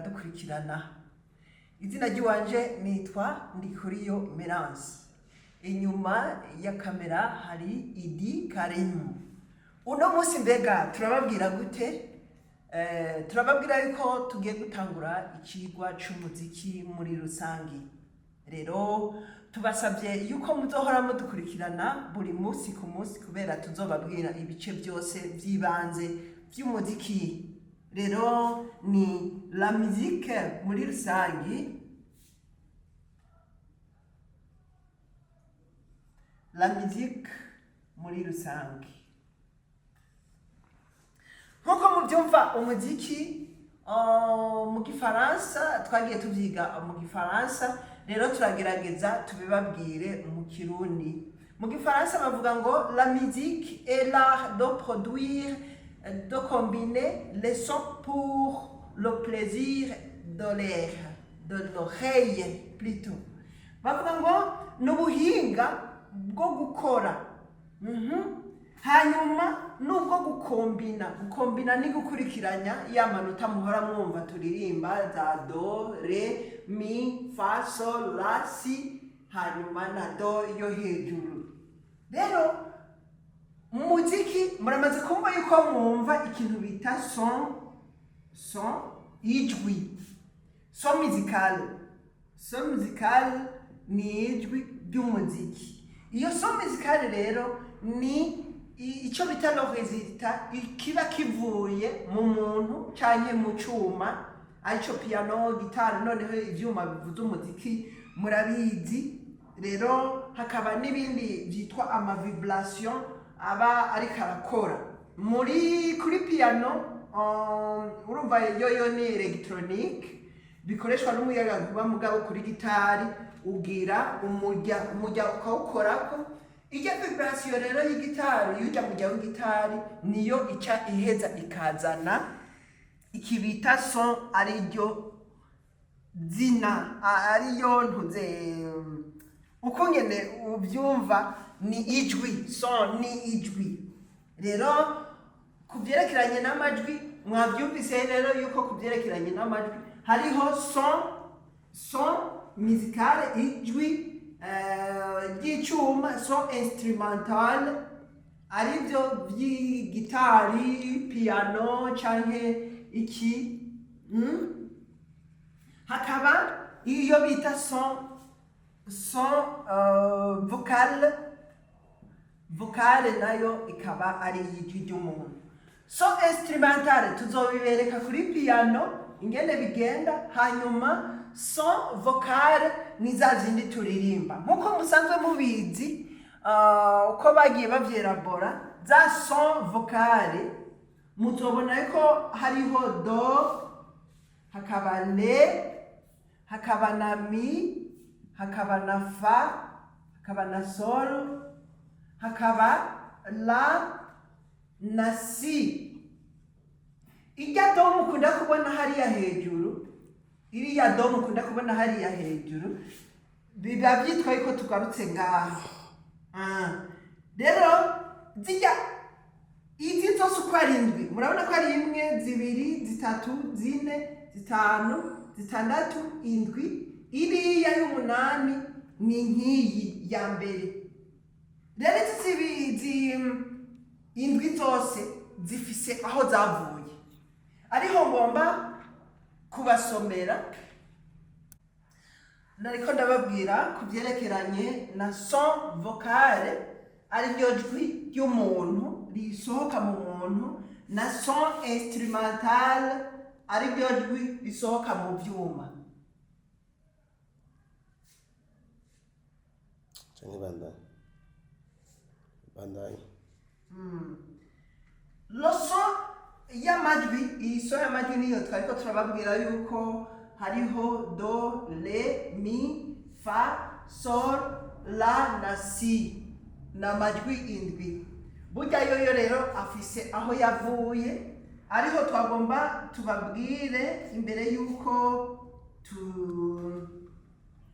abadukurikirana. Izina ry'iwanje nitwa Ndikuriyo Merance. Inyuma ya kamera hari Idi Karimu. Uno munsi mbega turababwira gute? Turababwira yuko tugiye gutangura ikigwa c'umuziki muri rusangi. Rero tubasabye yuko muzohora mudukurikirana buri munsi ku munsi kubera tuzobabwira ibice byose by'ibanze by'umuziki. Rero ni la musique muri rusangi. La musique muri rusangi. Nkuko mubyumva umuziki mu gifaransa twagiye tuvyiga mu gifaransa, rero turagerageza tubibabwire mu kirundi. Mu gifaransa bavuga ngo la musique est l'art de produire, de combiner les sons pour le plaisir de l'oreille plutôt. Bavuga ngo n'ubuhinga bwo gukora. Hanyuma nubwo gukombina ni gukurikiranya ya manota muhora mwumva turirimba za do, re, mi, fa, sol, la, si, hanyuma na do yo hejuru. Rero muziki muramaze kumva yuko mwumva ikintu bita son ijwi, son musical ni ijwi ry'umuziki. Iyo son musical rero ni icyo bita no resultat kiba kivuye mu muntu canke mu cuma, arico piano, gitari, noneho ivyuma bivuza umuziki murabizi. Rero hakaba n'ibindi byitwa ama vibration aba ariko arakora kuri piano. Urumva yo ni electronique bikoreshwa n'umuyagankuba, mugabo kuri gitari ugira umurya ukawukorako. Ijya vibration rero y'igitari, yuja mujya w'igitari niyo ica iheza ikazana ikibita son, ariryo zina, ariyo ntuze uko nyene ubyumva ni ijwi. Son ni ijwi. Rero kubyerekeranye n'amajwi mwabyumvise rero yuko kubyerekeranye n'amajwi hariho son musical, ijwi ry'icuma, son instrumental, aribyo by'igitari, piano canke iki. Hakaba iyo bita son vocal nayo ikaba ari ijwi ry'umuntu. Son instrumental tuzobibereka kuri piano ingene bigenda, hanyuma son vocal ni za zindi turirimba nkuko musanzwe mubizi. Uko bagiye bavyerabora za son vocal muzobona yuko hariho do, hakaba le, hakaba na mi, hakaba na fa, hakaba na sol, hakaba la na si. Ijya do mukunda kubona hariya hejuru, iriya do mukunda kubona hariya hejuru, biba byitwa yuko tugarutse ngaho. Rero izi zose uko ari indwi, murabona ko ari 1, 2, 3, 4, 5, 6, 7, iriya y'umunani ni nk'iyi ya mbere. Rero izi indwi zose zifise aho zavuye, ariho ngomba kubasomera. Nariko ndababwira kubyerekeranye na son vocal, ariryo jwi ry'umuntu risohoka mu muntu, na son instrumental, ariryo jwi risohoka mu vyuma. Lo son y'amajwi, iyi son y'amajwi niyo twariko turababwira yuko hariho do, le, mi, fa, sol, la na si, na majwi indwi. Burya yoyo rero afise aho yavuye, ariho twagomba tubabwire imbere yuko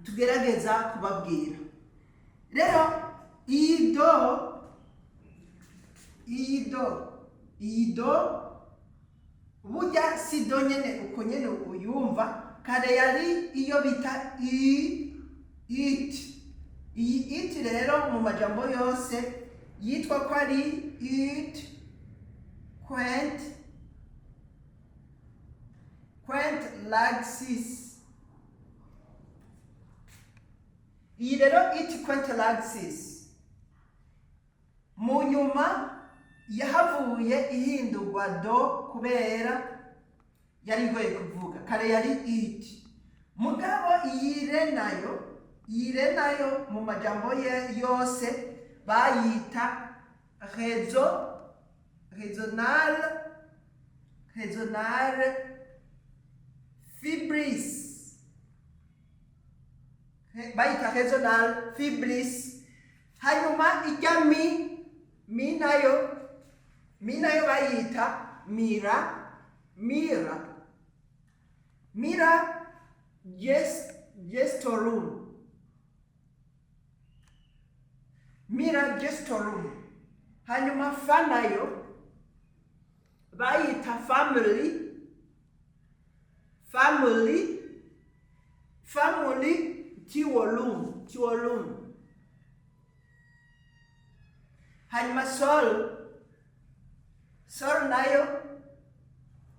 tugerageza kubabwira. Rero iyi do burya si do nyene uko nyene uyumva, kare yari iyo bita it. Iyi it rero mu majambo yose yitwa ko ari it, quaint, like this. Iyi rero it, quaint like this, mu nyuma yahavuye ihindurwa do kubera yari igoye kuvuga. Kare yari it, mugabo iyire nayo mu majambo yose bayita raisonnable fibris, bayita raisonnable fibris. Hanyuma ijya mi nayo bayita mira gestorum, mira gestorum. Hanyuma fa nayo bayita family tiwolum. Hanyuma sol nayo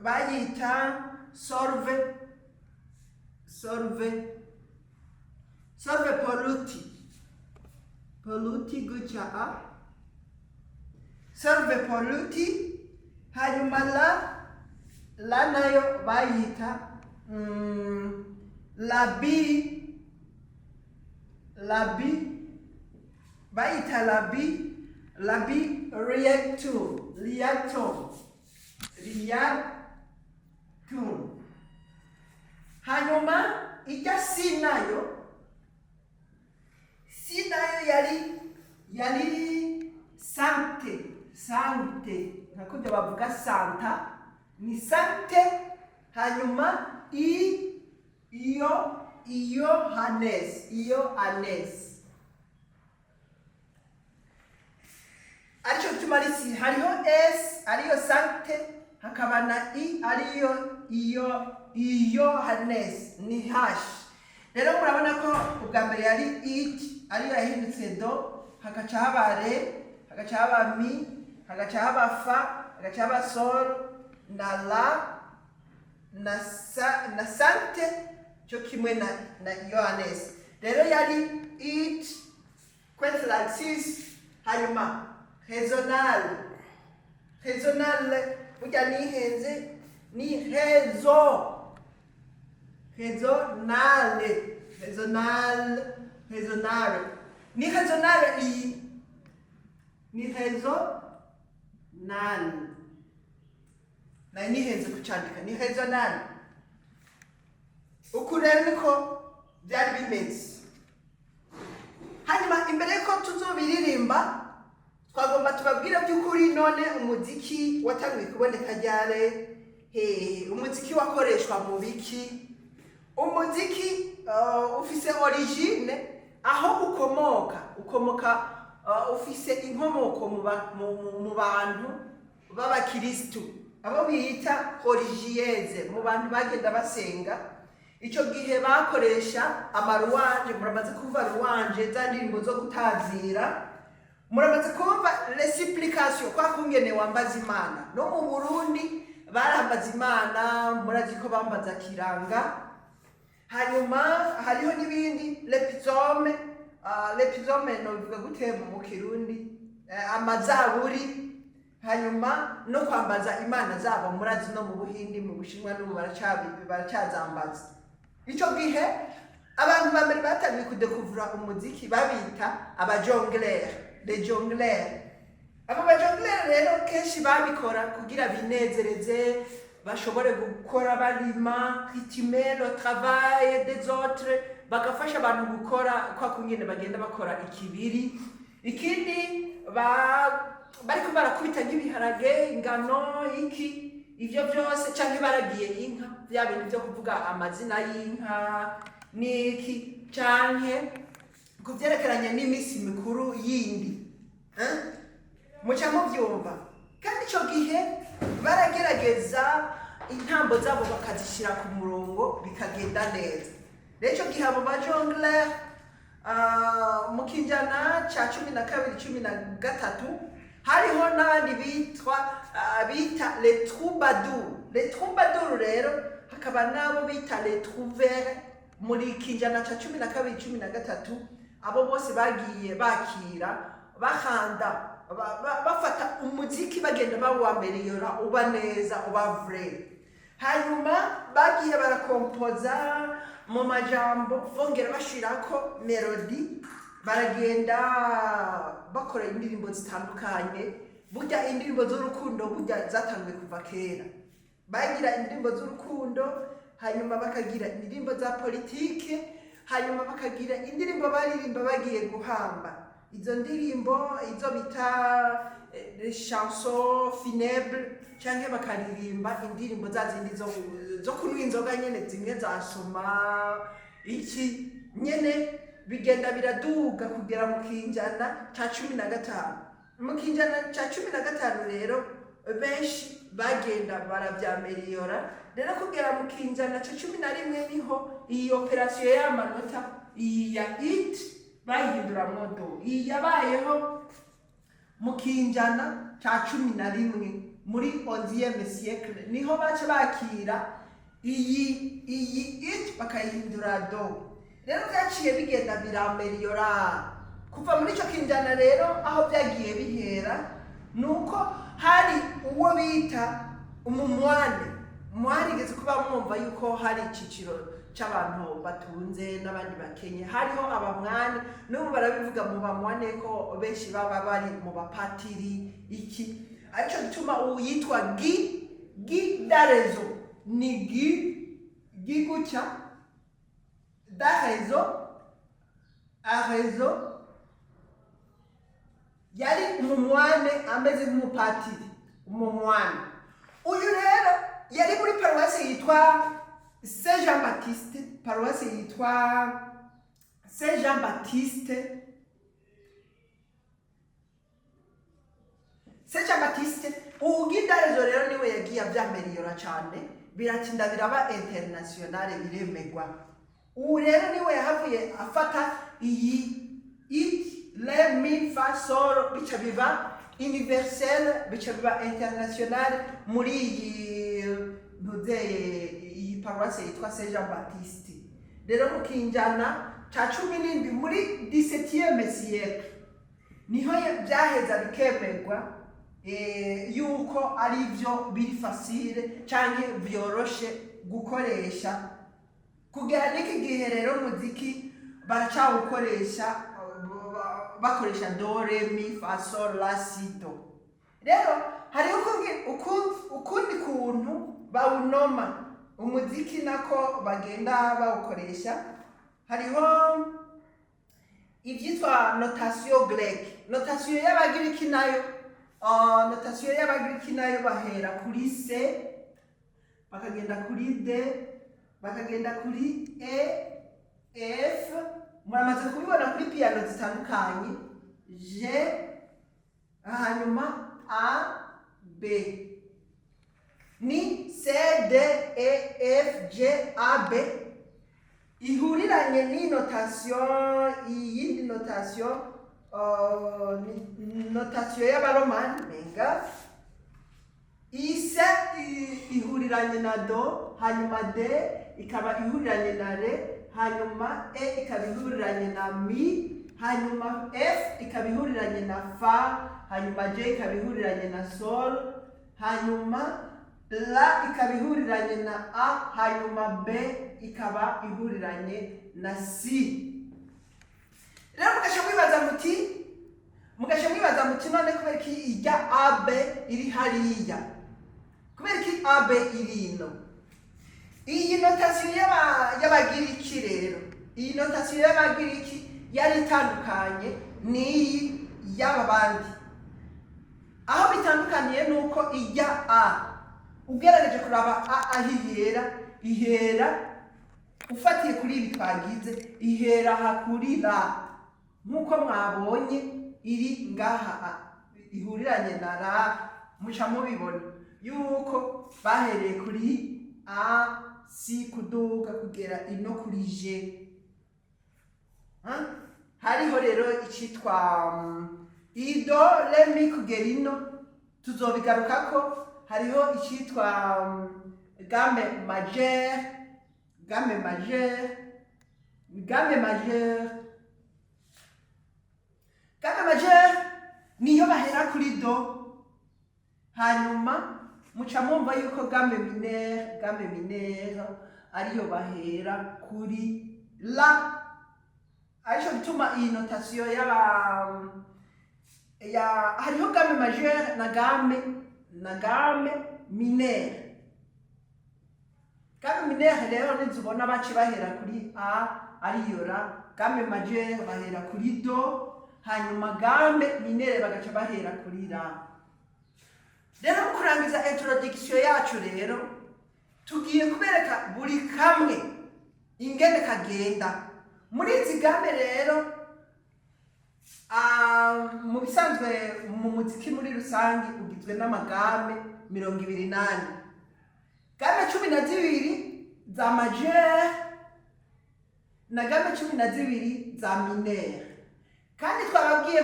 bayita solve polluti gutya solve polluti. Hanyuma la nayo bayita labi reactum. Hanyuma ijya si nayo yari sante, nakubyo bavuga santa ni sante. Hanyuma iyo anes aricyo gituma hariho s ariyo sante, hakaba na i ariyo iyo hanes ni hash. Rero murabona ko ubwa mbere yari it ariyo yahindutse do, hagaca haba re, hagaca haba mi, hagaca haba fa, hagaca haba sol na la na sante cyo kimwe na Yohanes. Rero yari it, quaint like this. Hanyuma raisonnable burya nihenze ni raisonnable ni raisonnable iyi ni raisonnable na nihenze kucandika ni raisonnable. Uku rero niko byari bimeze. Hanyuma imbere ko tuzobiririmba twagomba tubabwira by'ukuri none umuziki watangiye kuboneka ryare, umuziki wakoreshwa mu biki, umuziki ufise origine aho ukomoka ufise inkomoko mu bantu b'abakristu abo bita origiyeze, mu bantu bagenda basenga. Icyo gihe bakoresha amaruwanje, muramaze kumva ruwanje za ndirimbo zo gutazira, muramaze kumva reciplication kwa kungene wambaza Imana. No mu Burundi barambaza Imana, murazi ko bambaza kiranga. Hanyuma hariho n'ibindi lepizome no bivuga gute mu Kirundi, amazaburi. Hanyuma no kwambaza Imana zabo, murazi no mu Buhindi, mu Bushinwa no baracyazambaza. Icyo gihe abantu bambere batangiye kudekuvura umuziki babita abajongleur, les jongleurs. Abo bajongleur rero kenshi babikora kugira binezereze, bashobore gukora barima, rythmer le travail des autres, bagafasha abantu gukora kwa kungene bagenda bakora ikibiri. Ikindi bariko barakubita nk'ibiharage, ingano, iki ivyo byose canke baragiye inka, bya bintu byo kuvuga amazina y'inka niki, canke kuvyerekeranya n'imisi mikuru yindi, muca muvyumva. Kandi ico gihe baragerageza intambo zabo bakazishyira ku murongo bikagenda neza. Rero icyo gihe abo bajongler mu kinjana cya 12-13 hariho n'abandi bita les troubadours. Les troubadours rero hakaba nabo bita les trouvères muri kinjana cya 12-13. Abo bose bagiye bakira bahanda bafata umuziki bagenda bawamberiyora uba neza uba vrai. Hanyuma bagiye barakompoza mu majambo bongera bashirako melody, baragenda bakora indirimbo zitandukanye. Burya indirimbo z'urukundo burya zatanzwe kuva kera. Bagira indirimbo z'urukundo, hanyuma bakagira indirimbo za politike, hanyuma bakagira indirimbo baririmba bagiye guhamba. Izo ndirimbo izo bita chansons funèbres, cyangwa bakaririmba indirimbo zazindi zo kunywa inzoga nyene zimwe zasoma iki nyene bigenda biraduga kugera mu kinjana cya 15. Mu kinjana cya 15 rero benshi bagenda barabyameliyora. Rero kugera mu kinjana cya 11 niho iyi operation y'amanota iya it bayihindura modo. Iyi yabayeho mu kinjana cya 11 muri 11e siècle niho bace bakira iyi it bakayihindura do. Rero byaciye bigenda birameliyora kuva muri icyo kinjana. Rero aho byagiye bihera nuko hari uwo bita umumwane igeze kuba mwumva yuko hari iciciro cy'abantu batunze n'abandi bakenye. Hariho abamwani n'ubu barabivuga mu bamwane ko benshi baba bari mu bapatiri iki. Aricyo gituma uyitwa gi darezo ni gi gutya darezo arezo yari umumwane ameze nk'umupatiri. Umumwane uyu rero yari muri paruwasi yitwa Saint Jean Baptiste, paruwasi yitwa Saint Jean Baptiste. Saint Jean Baptiste ugidarezo rero niwe yagiye avyameliyora cyane, biratinda biraba internationale biremegwa. Ubu rero niwe yahavuye afata iyi it le mi fa sol bica biba universel, bica biba international muri iyi paruwasi yitwa Saint Jean Baptiste. Rero mu kinjana cya 17 muri 17e siècle niho byaheza bikemegwa yuko ari byo biri facile cyangwa byoroshe gukoresha. Kugera n'iki gihe rero muziki baracawukoresha bakoresha do re mi fa sol la si do. Rero hari ukundi kuntu bawunoma umuziki nako bagenda bawukoresha. Hariho ibyitwa notation grecque. Notation y'abagiriki nayo bahera kuri C bakagenda kuri D bakagenda kuri E F. Muramaze kubibona kuri piano zitandukanye G hanyuma A B ni C D E F G A B. Ihuriranye ni notation iyindi notation notation y'abaromani menga. Ise ihuriranye na do, hanyuma D ikaba ihuriranye na re, hanyuma E ikaba ihuriranye na mi, hanyuma F ikaba ihuriranye na fa, hanyuma J ikaba ihuriranye na sol, hanyuma La ikaba ihuriranye na A, hanyuma B ikaba ihuriranye na C. Rero mugasha mwibaza muti none kubera ki ijya AB iri hariya, kubera ki AB iri ino. Iyi notation y'abagiriki rero, iyi notation y'abagiriki yari itandukanye n'iyi y'aba bandi. Aho bitandukaniye nuko ijya A ugerageje kuraba A ihera ufatiye kuri ibi twagize ihera hakuri la, nkuko mwabonye iri ngaha ihuriranye na la, muca mubibona yuko bahereye kuri a si kuduga kugera ino kuri je. Hariho rero icyitwa ido re mi kugera ino tuzobigarukako. Hariho icyitwa gamme majeur, gamme majeur, gamme majeur. Gamme majeur niyo bahera kuri do, hanyuma muca mwumva yuko gamme mineur ariyo bahera kuri la. Arico gituma iyi notation hariho gamme majeur na gamme mineur. Gamme mineur rero nizubona baci bahera kuri a ariyo la, gamme majeur bahera kuri do, hanyuma gamme mineur bagaca bahera kuri la. Rero mu kurangiza introduction yacu rero tugiye kubereka buri kamwe ingene kagenda. Muri izi gamme rero mu bisanzwe mu muziki muri rusangi ugizwe n'amagame 28. Gamme 12 za majeur na gamme 12 za mineur. Kandi twababwiye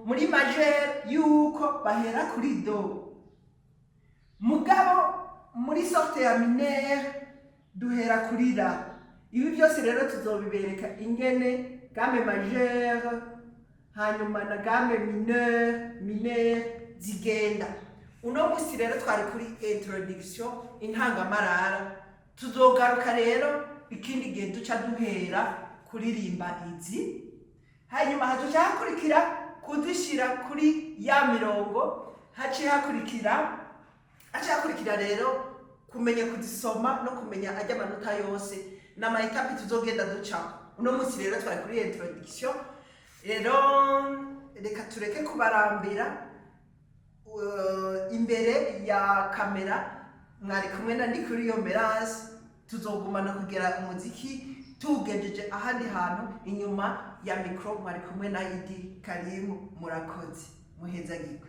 muri majeur yuko bahera kuri do, mugabo muri sorte ya mineur duhera kuri la. Ibi byose rero tuzobibereka ingene gamme majeur hanyuma na gamme mineur zigenda. Uno musi rero twari kuri introduction intangamarara. Tuzogaruka rero ikindi gihe duca duhera kuririmba izi, hanyuma hatuca hakurikira kudushyira kuri ya mirongo, haciye hakurikira rero kumenya kuzisoma no kumenya ajya amanota yose n'amayitapi tuzogenda ducamo. Uno munsi rero twari kuri introduction. Rero reka tureke kubarambira imbere ya kamera. Mwari kumwe na kuri yo merasi. Tuzogumana kugera umuziki tugejeje ahandi hantu. Inyuma ya mikro mwari kumwe na Idi Karimu. Murakoze muhezagirwe.